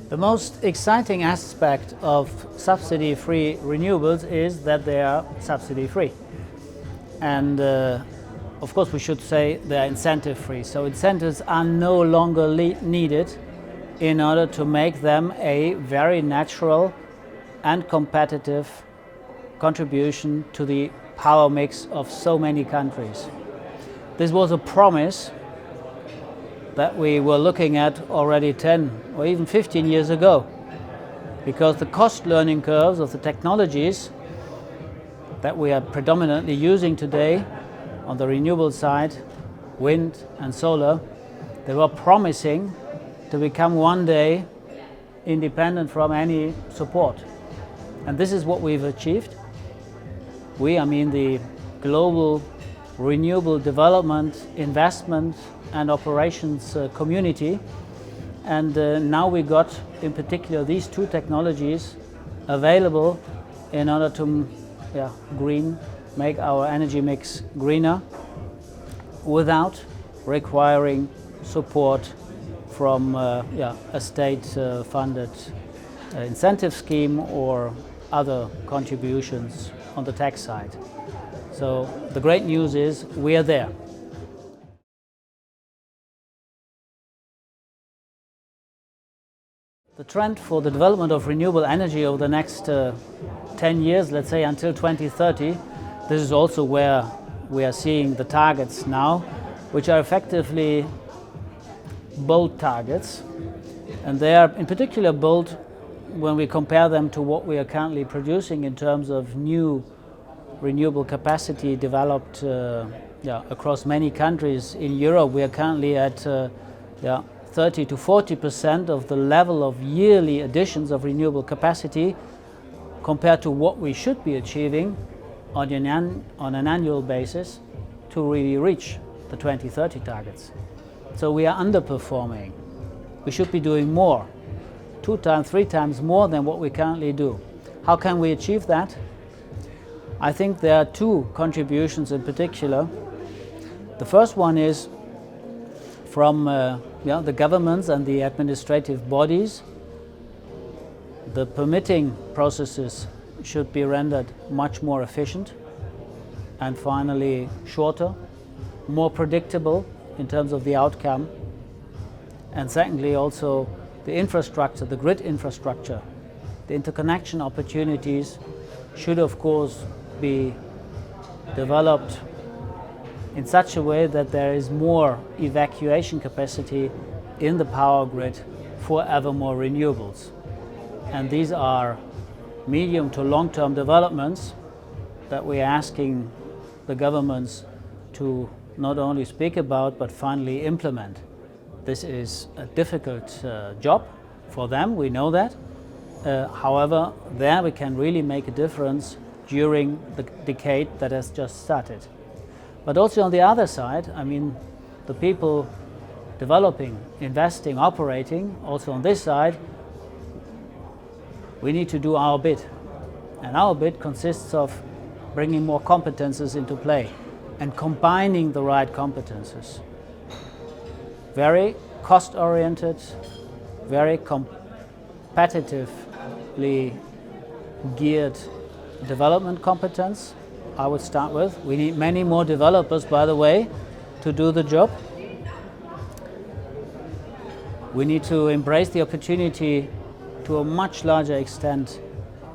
The most exciting aspect of subsidy-free renewables is that they are subsidy-free. And of course we should say they are incentive-free. So incentives are no longer needed in order to make them a very natural and competitive contribution to the power mix of so many countries. This was a promise that we were looking at already 10 or even 15 years ago, because the cost learning curves of the technologies that we are predominantly using today on the renewable side, wind and solar, they were promising to become one day independent from any support. And this is what we've achieved. I mean the global renewable development, investment and operations community. And now we got in particular these two technologies available in order to make our energy mix greener without requiring support from a state-funded incentive scheme or other contributions on the tax side. So the great news is we are there. The trend for the development of renewable energy over the next 10 years, let's say until 2030, this is also where we are seeing the targets now, which are effectively bold targets. And they are in particular bold when we compare them to what we are currently producing in terms of new renewable capacity developed across many countries. In Europe we are currently at 30 to 40% of the level of yearly additions of renewable capacity compared to what we should be achieving on an annual basis to really reach the 2030 targets. So we are underperforming. We should be doing more, 2 times, 3 times more than what we currently do. How can we achieve that? I think there are 2 contributions in particular. The first one is from the governments and the administrative bodies. The permitting processes should be rendered much more efficient, and finally shorter, more predictable in terms of the outcome, and secondly also the infrastructure, the grid infrastructure, the interconnection opportunities should of course be developed in such a way that there is more evacuation capacity in the power grid for ever more renewables. And these are medium to long-term developments that we are asking the governments to not only speak about but finally implement. This is a difficult job for them, we know that. However, there we can really make a difference during the decade that has just started. But also on the other side, I mean, the people developing, investing, operating, also on this side, we need to do our bit. And our bit consists of bringing more competences into play and combining the right competences. Very cost-oriented, very competitively geared development competence, I would start with. We need many more developers, by the way, to do the job. We need to embrace the opportunity to a much larger extent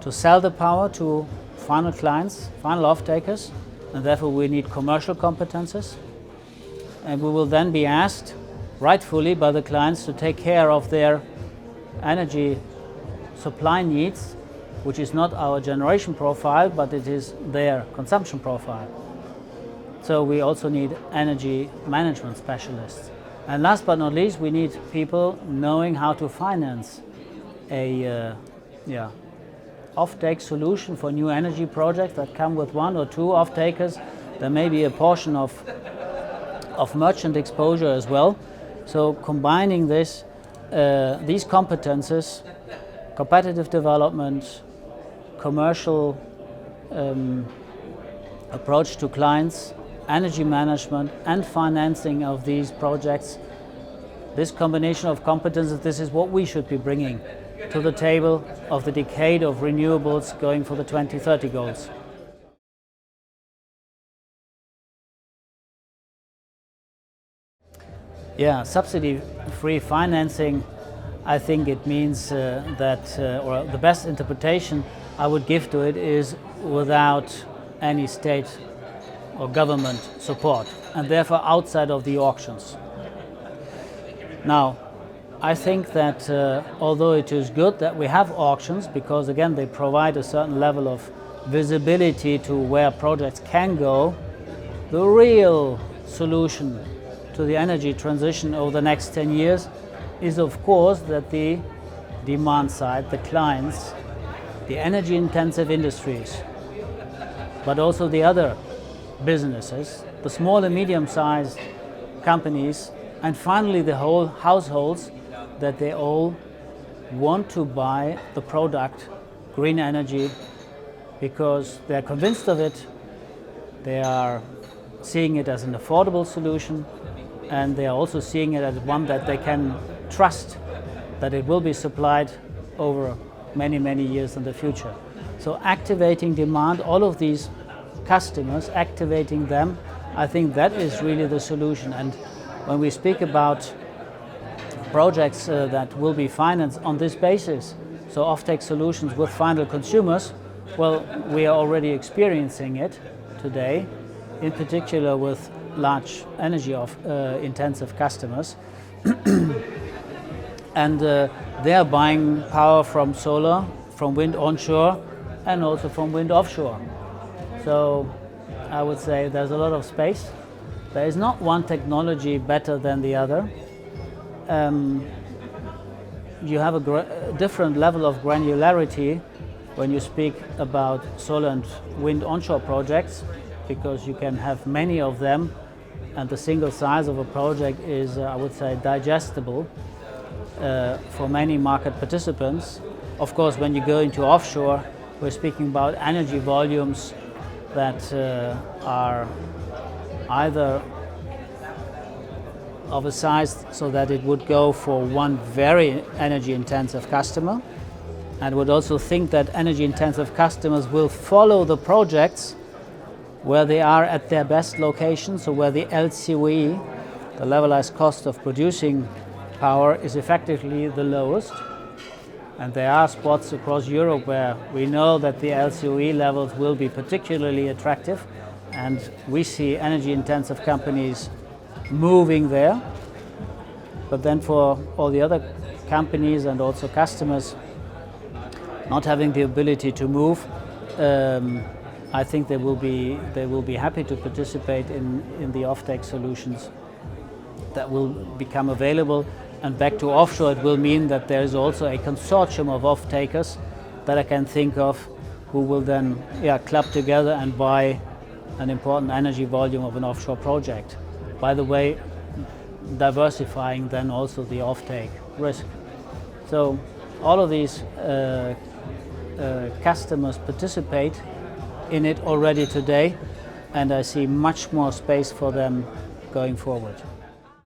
to sell the power to final clients, final off-takers, and therefore we need commercial competences. And we will then be asked, rightfully, by the clients to take care of their energy supply needs, which is not our generation profile, but it is their consumption profile. So we also need energy management specialists. And last but not least, we need people knowing how to finance a off-take solution for new energy projects that come with 1 or 2 off-takers. There may be a portion of merchant exposure as well. So combining these competences, competitive development, commercial approach to clients, energy management and financing of these projects, this combination of competences, this is what we should be bringing to the table of the decade of renewables going for the 2030 goals. Yeah, subsidy-free financing, I think it means or the best interpretation I would give to it is without any state or government support, and therefore outside of the auctions. Now, I think that although it is good that we have auctions, because again they provide a certain level of visibility to where projects can go, the real solution to the energy transition over the next 10 years is of course that the demand side, the clients, the energy intensive industries, but also the other businesses, the small and medium sized companies, and finally the whole households, that they all want to buy the product green energy because they're convinced of it, they are seeing it as an affordable solution, and they are also seeing it as one that they can trust that it will be supplied over many, many years in the future. So activating demand, all of these customers, activating them, I think that is really the solution. And when we speak about projects that will be financed on this basis, so offtake solutions with final consumers, well, we are already experiencing it today, in particular with large energy intensive customers. And they are buying power from solar, from wind onshore, and also from wind offshore. So I would say there's a lot of space. There is not one technology better than the other. You have a different level of granularity when you speak about solar and wind onshore projects, because you can have many of them, and the single size of a project is, I would say, digestible for many market participants. Of course, when you go into offshore, we're speaking about energy volumes that are either of a size so that it would go for one very energy intensive customer, and would also think that energy intensive customers will follow the projects where they are at their best location, so where the LCOE, the levelized cost of producing power, is effectively the lowest. And there are spots across Europe where we know that the LCOE levels will be particularly attractive, and we see energy intensive companies moving there. But then for all the other companies and also customers not having the ability to move, I think they will be happy to participate in the offtake solutions that will become available. And back to offshore, it will mean that there is also a consortium of off-takers that I can think of who will then club together and buy an important energy volume of an offshore project. By the way, diversifying then also the off-take risk. So all of these customers participate in it already today, and I see much more space for them going forward.